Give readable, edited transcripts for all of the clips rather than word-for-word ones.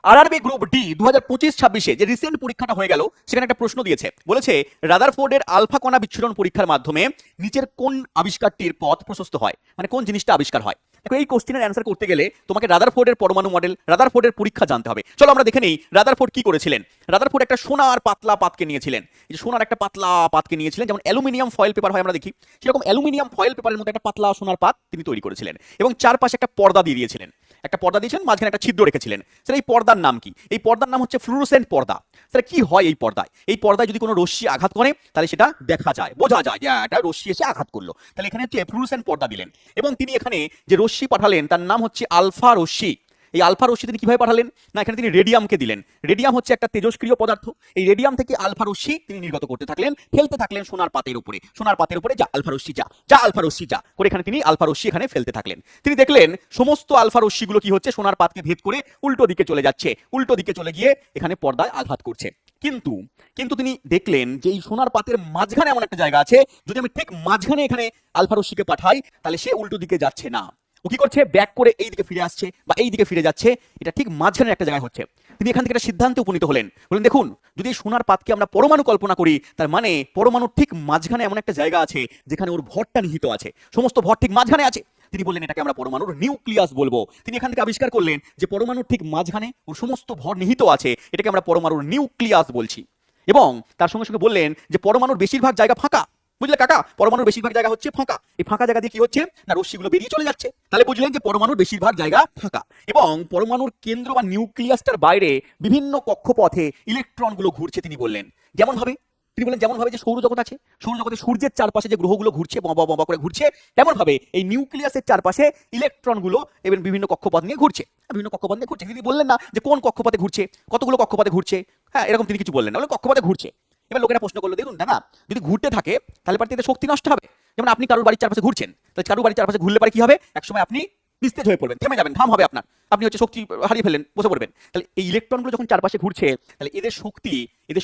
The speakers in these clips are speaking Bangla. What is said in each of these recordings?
আরআরবি গ্রুপ ডি 2025-26 যে রিসেন্ট পরীক্ষাটা হয়ে গেল সেখানে একটা প্রশ্ন দিয়েছে, বলেছে রাদারফোর্ডের আলফা কণা বিচ্ছুরণ পরীক্ষার মাধ্যমে নিচের কোন আবিষ্কারটির পথ প্রশস্ত হয়, মানে কোন জিনিসটা আবিষ্কার হয়। দেখো এই কোশ্চেনের অ্যান্সার করতে গেলে তোমাকে রাদারফোর্ডের পরমাণু মডেল, রাদারফোর্ডের পরীক্ষা জানতে হবে। চলো আমরা দেখে নেই রাদারফোর্ড কি করেছিলেন। রাদারফোর্ড একটা সোনার পাতলা পাতকে নিয়েছিলেন, এই যে সোনার একটা পাতলা পাতকে নিয়েছিলেন, যেমন অ্যালুমিনিয়াম ফয়েল পেপার হয় আমরা দেখি, সেরকম অ্যালুমিনিয়াম ফয়েল পেপারের মধ্যে একটা পাতলা সোনার পাত তিনি তৈরি করেছিলেন এবং চারপাশে একটা পর্দা দিয়ে দিয়েছিলেন, একটা পর্দা দিয়েছিলেন, মাঝখানে একটা ছিদ্র রেখেছিলেন। স্যার এই পর্দার নাম কি? এই পর্দার নাম হচ্ছে ফ্লুরোসেন্ট পর্দা। স্যার কি হয় এই পর্দায়? এই পর্দায় যদি কোনো রশ্মি আঘাত করে তাহলে সেটা দেখা যায়, বোঝা যায় যে এটা রশ্মি এসে আঘাত করলো। তাহলে এখানে হচ্ছে ফ্লুরোসেন্ট পর্দা দিলেন এবং তিনি এখানে যে রশ্মি পাঠালেন তার নাম হচ্ছে আলফা রশ্মি। এই আলফা রশ্মি তিনি কিভাবে পাঠালেন? না, এখানে তিনি রেডিয়ামকে দিলেন। রেডিয়াম হচ্ছে একটা তেজস্ক্রিয় পদার্থ। এই রেডিয়াম থেকে আলফা রশ্মি তিনি নির্গত করতে থাকলেন, ফেলতে থাকলেন সোনার পাতের উপরে। সোনার পাতের উপরে যা আলফা রশ্মি যা, যা আলফা রশ্মি যা করে এখানে তিনি আলফা রশ্মি এখানে ফেলতে থাকলেন। তিনি দেখলেন সমস্ত আলফা রশ্মিগুলো কি হচ্ছে, সোনার পাতকে ভেদ করে উল্টো দিকে চলে যাচ্ছে, উল্টো দিকে চলে গিয়ে এখানে পর্দায় আঘাত করছে। কিন্তু কিন্তু তিনি দেখলেন যে এই সোনার পাতের মাঝখানে এমন একটা জায়গা আছে, যদি আমি ঠিক মাঝখানে এখানে আলফা রশ্মিকে পাঠাই তাহলে সে উল্টো দিকে যাচ্ছে না, ও কি করছে, ব্যাক করে এই দিকে ফিরে আসছে বা এই দিকে ফিরে যাচ্ছে। এটা ঠিক মাঝখানে একটা জায়গায় হচ্ছে। তিনি এখান থেকে একটা সিদ্ধান্তে উপনীত হলেন, বলেন দেখুন যদি সোনার পাতকে আমরা পরমাণু কল্পনা করি তার মানে পরমাণুর ঠিক মাঝখানে এমন একটা জায়গা আছে যেখানে ওর ভরটা নিহিত আছে, সমস্ত ভর ঠিক মাঝখানে আছে। তিনি বললেন এটাকে আমরা পরমাণুর নিউক্লিয়াস বলবো। তিনি এখান থেকে আবিষ্কার করলেন যে পরমাণুর ঠিক মাঝখানে ওর সমস্ত ভর নিহিত আছে, এটাকে আমরা পরমাণুর নিউক্লিয়াস বলছি। এবং তার সঙ্গে সঙ্গে বললেন যে পরমাণুর বেশিরভাগ জায়গা ফাঁকা। বুঝলে কাকা, পরমাণুর বেশিরভাগ জায়গা হচ্ছে ফাঁকা। এই ফাঁকা জায়গা দিয়ে কি হচ্ছে না, রশ্মিগুলো বেরিয়ে চলে যাচ্ছে। তাহলে বুঝলেন যে পরমাণুর বেশিরভাগ জায়গা ফাঁকা এবং পরমাণুর কেন্দ্র বা নিউক্লিয়াসটার বাইরে বিভিন্ন কক্ষপথে ইলেকট্রনগুলো ঘুরছে। তিনি বললেন যেমন ভাবে, তিনি বলেন যেমন ভাবে যে সৌরজগৎ আছে, সৌরজগতে সূর্যের চারপাশে যে গ্রহগুলো ঘুরছে, ববা ববা করে ঘুরছে, তেমন ভাবে এই নিউক্লিয়াসের চারপাশে ইলেকট্রনগুলো এবং বিভিন্ন কক্ষপথ নিয়ে ঘুরছে, বিভিন্ন কক্ষপথ নিয়ে ঘুরছে। তিনি বললেন না যে কোন কক্ষপথে ঘুরছে, কতগুলো কক্ষপথে ঘুরছে, হ্যাঁ এরকম তিনি কিছু বললেন না, বলে কক্ষপথে ঘুরছে। এবার লোকেরা প্রশ্ন করলো, দেখুন দাদা যদি ঘুরতে থাকে তাহলে পারে এতে শক্তি নষ্ট হবে। যেমন আপনি কারোর বাড়ির চারপাশে ঘুরছেন, তাহলে কারোর বাড়ির চারপাশে ঘুরলে পারে কি হবে, একসময় আপনি নিস্তেজ হয়ে পড়বেন, থেমে যাবেন, ঘাম হবে আপনার, আপনি হচ্ছে শক্তি হারিয়ে ফেললেন, বসে পড়বেন। তাহলে এই ইলেকট্রনগুলো যখন চারপাশে ঘুরছে তাহলে এদের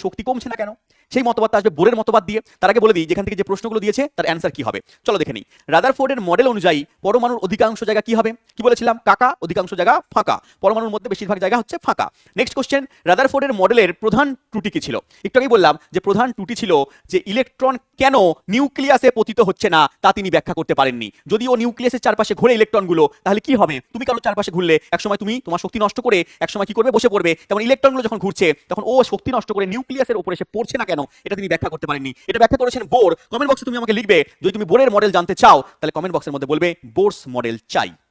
শক্তি কমছে না কেন? সেই মতবাদটা আসবে বোরের মতবাদ দিয়ে। তার আগে বলে দিই যেখান থেকে যে প্রশ্নগুলো দিয়েছে তার অ্যান্সার কি হবে, চলো দেখে নিই। রাদারফোর্ডের মডেল অনুযায়ী পরমাণুর অধিকাংশ জায়গা কি হবে, কি বলেছিলাম কাকা, অধিকাংশ জায়গা ফাঁকা, পরমাণুর মধ্যে বেশিরভাগ জায়গা হচ্ছে ফাঁকা। নেক্সট কোশ্চেন, রাদারফোর্ডের মডেলের প্রধান ত্রুটি কি ছিল? একটু আগেই বললাম যে প্রধান ত্রুটি ছিল যে ইলেকট্রন কেন নিউক্লিয়াসে পতিত হচ্ছে না তা তিনি ব্যাখ্যা করতে পারেননি। যদি ও নিউক্লিয়াসের চারপাশে ঘুরে ইলেকট্রনগুলো তাহলে কি হবে, তুমি কারো চারপাশে ঘুরলে একসময় তুমি তোমার শক্তি নষ্ট করে একসময় কি করবে, বসে পড়বে। তেমন ইলেকট্রনগুলো যখন ঘুরছে তখন ও শক্তি নষ্ট করে নিউক্লিয়াসের উপরে এসে পড়ছে না কেন, এটা তিনি ব্যাখ্যা করতে পারেননি। এটা ব্যাখ্যা করেছেন বোর। কমেন্ট বক্সে তুমি আমাকে লিখবে, যদি তুমি বোরের মডেল জানতে চাও তাহলে কমেন্ট বক্সের মধ্যে বলবে বোরস মডেল চাই।